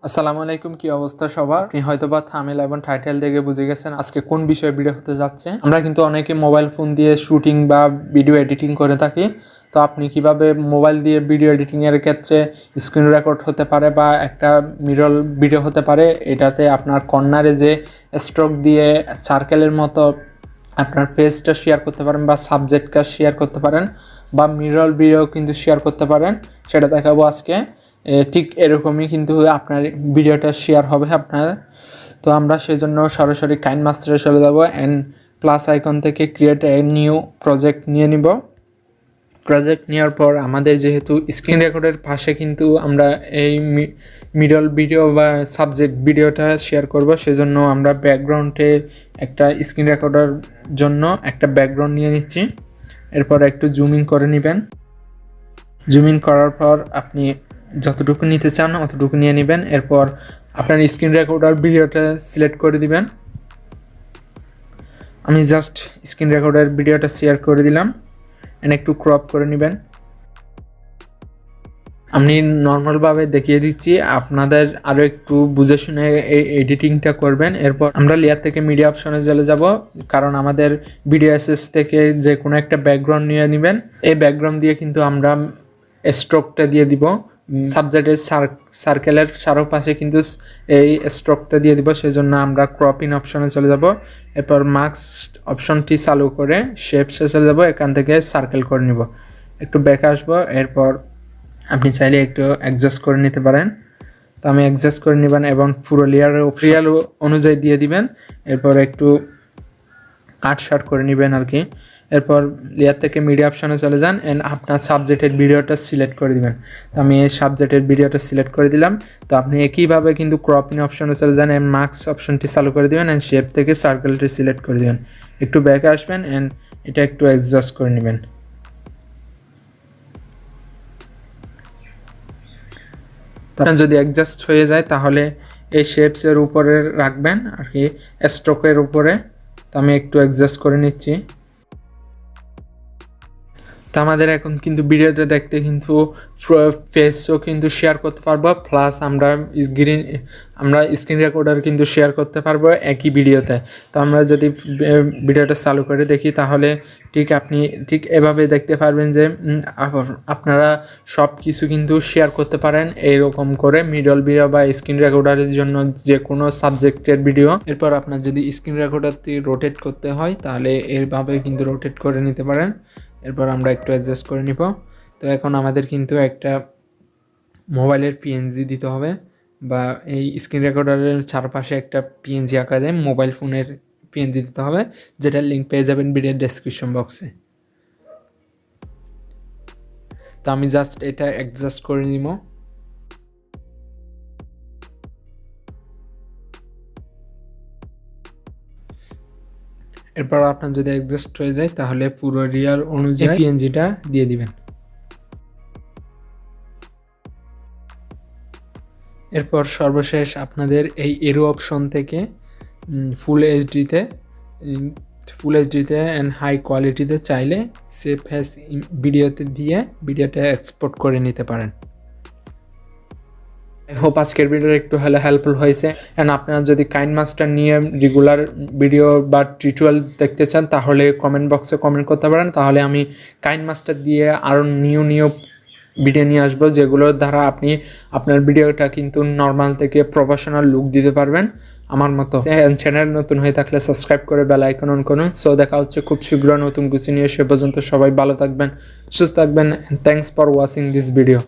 আসসালামু আলাইকুম, কি অবস্থা সবার? আপনি হয়তোবা থাম্বনেল এবং টাইটেল দেখে বুঝে গেছেন আজকে কোন বিষয়ে ভিডিও হতে যাচ্ছে। আমরা কিন্তু অনেকে মোবাইল ফোন দিয়ে শুটিং বা ভিডিও এডিটিং করে থাকি। তো আপনি কিভাবে মোবাইল দিয়ে ভিডিও এডিটিং এর ক্ষেত্রে স্ক্রিন রেকর্ড হতে পারে বা একটা মিরর ভিডিও হতে পারে, এটাতে আপনার কর্নারে যে স্ট্রোক দিয়ে সার্কেলের মতো আপনার পেজটা শেয়ার করতে পারেন বা সাবজেক্টটা শেয়ার করতে পারেন বা মিরর ভিডিও কিন্তু শেয়ার করতে পারেন, সেটা দেখাবো আজকে। ঠিক এরকমই কিন্তু আপনার ভিডিওটা শেয়ার হবে আপনার। তো আমরা সেজন্য সরাসরি কাইনমাস্টারে চলে যাব অ্যান্ড প্লাস আইকন থেকে ক্রিয়েট এ নিউ প্রজেক্ট নিয়ে নিব। প্রজেক্ট নেওয়ার পর আমাদের যেহেতু স্ক্রিন রেকর্ডের পাশে কিন্তু আমরা এই মিডল ভিডিও বা সাবজেক্ট ভিডিওটা শেয়ার করব, সেজন্য আমরা ব্যাকগ্রাউন্ডে একটা স্ক্রিন রেকর্ডের জন্য একটা ব্যাকগ্রাউন্ড নিয়ে নিচ্ছি। এরপর একটু জুম ইন করে নেবেন। জুম ইন করার পর আপনি যতটুকু নিতে চান অতটুকু নিয়ে নেবেন। এরপর আপনার স্ক্রিন রেকর্ডার ভিডিওটা সিলেক্ট করে দিবেন। আমি জাস্ট স্ক্রিন রেকর্ডার ভিডিওটা শেয়ার করে দিলাম এন্ড একটু ক্রপ করে নেবেন। আমি নর্মালভাবে দেখিয়ে দিচ্ছি, আপনাদের আরও একটু বুঝে শুনে এই এডিটিংটা করবেন। এরপর আমরা লেয়ার থেকে মিডিয়া অপশনে চলে যাব, কারণ আমাদের ভিডিও অ্যাসেস থেকে যে কোনো একটা ব্যাকগ্রাউন্ড নিয়ে নেবেন। এই ব্যাকগ্রাউন্ড দিয়ে কিন্তু আমরা স্ট্রোকটা দিয়ে দিব, সাবজেক্টের সার্কেলের চারপাশে কিন্তু এই স্ট্রোকটা দিয়ে দিব। সেজন্য আমরা ক্রপিং অপশনে চলে যাব। এরপর মাস্ক অপশনটি চালু করে শেপসে চলে যাব, এখান থেকে সার্কেল করে নিব। একটু ব্যাক আসবো। এরপর আপনি চাইলে একটু অ্যাডজাস্ট করে নিতে পারেন। তো আমি অ্যাডজাস্ট করে নেবেন এবং পুরো লেয়ারের রিয়াল অনুযায়ী দিয়ে দিবেন। এরপর একটু কাট শার্ট করে নেবেন আর কি। এরপর লেয়ার থেকে মিডিয়া অপশনে চলে যান অ্যান্ড আপনার সাবজেক্টের ভিডিওটা সিলেক্ট করে দিবেন। তো আমি এই সাবজেক্টের ভিডিওটা সিলেক্ট করে দিলাম। তো আপনি একইভাবে কিন্তু ক্রপিং অপশনে চলে যান অ্যান্ড মাস্ক অপশনটি চালু করে দেবেন অ্যান্ড শেপ থেকে সার্কেলটি সিলেক্ট করে দেবেন। একটু ব্যাকে আসবেন অ্যান্ড এটা একটু অ্যাডজাস্ট করে নেবেন। যদি অ্যাডজাস্ট হয়ে যায় তাহলে এই শেপসের উপরে রাখবেন আর কি, স্ট্রোকের উপরে। তো আমি একটু অ্যাডজাস্ট করে নিচ্ছি। তো আমাদের এখন কিন্তু ভিডিওটা দেখতে কিন্তু ফেসও কিন্তু শেয়ার করতে পারবো, প্লাস আমরা স্ক্রিন রেকর্ডার কিন্তু শেয়ার করতে পারবো একই ভিডিওতে। তো আমরা যদি ভিডিওটা চালু করে দেখি তাহলে আপনি ঠিক এভাবে দেখতে পারবেন যে আপনারা সব কিছু কিন্তু শেয়ার করতে পারেন এইরকম করে মিডল ভিডিও বা স্ক্রিন রেকর্ডারের জন্য যে কোনো সাবজেক্টের ভিডিও। এরপর আপনার যদি স্ক্রিন রেকর্ডারটি রোটেট করতে হয় তাহলে এইভাবে কিন্তু রোটেট করে নিতে পারেন। এরপর আমরা একটু অ্যাডজাস্ট করে নিব। তো এখন আমাদের কিন্তু একটা মোবাইলের পিএনজি দিতে হবে, বা এই স্ক্রিন রেকর্ডারের চারপাশে একটা পিএনজি আকারে মোবাইল ফোনের পিএনজি দিতে হবে, যেটার লিঙ্ক পেয়ে যাবেন ভিডিওর ডেসক্রিপশন বক্সে। তো আমি জাস্ট এটা অ্যাডজাস্ট করে নিব। এরপর আপনার যদি অ্যাডজাস্ট হয়ে যায় তাহলে পুরো রিয়াল অনুযায়ী পিএনজিটা দিয়ে দিবেন। এরপর সর্বশেষ আপনাদের এই এরো অপশন থেকে ফুল এইচডিতে অ্যান্ড হাই কোয়ালিটিতে চাইলে সেভ অ্যাজ ভিডিওতে দিয়ে ভিডিওটা এক্সপোর্ট করে নিতে পারেন। আই হোপ আজকের ভিডিওটা একটু হলে হেল্পফুল হয়েছে। অ্যান্ড আপনারা যদি কাইনমাস্টার নিয়ে রেগুলার ভিডিও বা টিউটোরিয়াল দেখতে চান তাহলে কমেন্ট বক্সে কমেন্ট করতে পারেন। তাহলে আমি কাইনমাস্টার দিয়ে আরও নিউ ভিডিও নিয়ে আসবো, যেগুলোর দ্বারা আপনি আপনার ভিডিওটা কিন্তু নর্মাল থেকে প্রফেশনাল লুক দিতে পারবেন আমার মতো। চ্যানেল নতুন হয়ে থাকলে সাবস্ক্রাইব করে বেল আইকন অন করুন। সো দেখা হচ্ছে খুব শীঘ্র নতুন কিছু নিয়ে। সে পর্যন্ত সবাই ভালো থাকবেন, সুস্থ থাকবেন। Thanks for watching this video.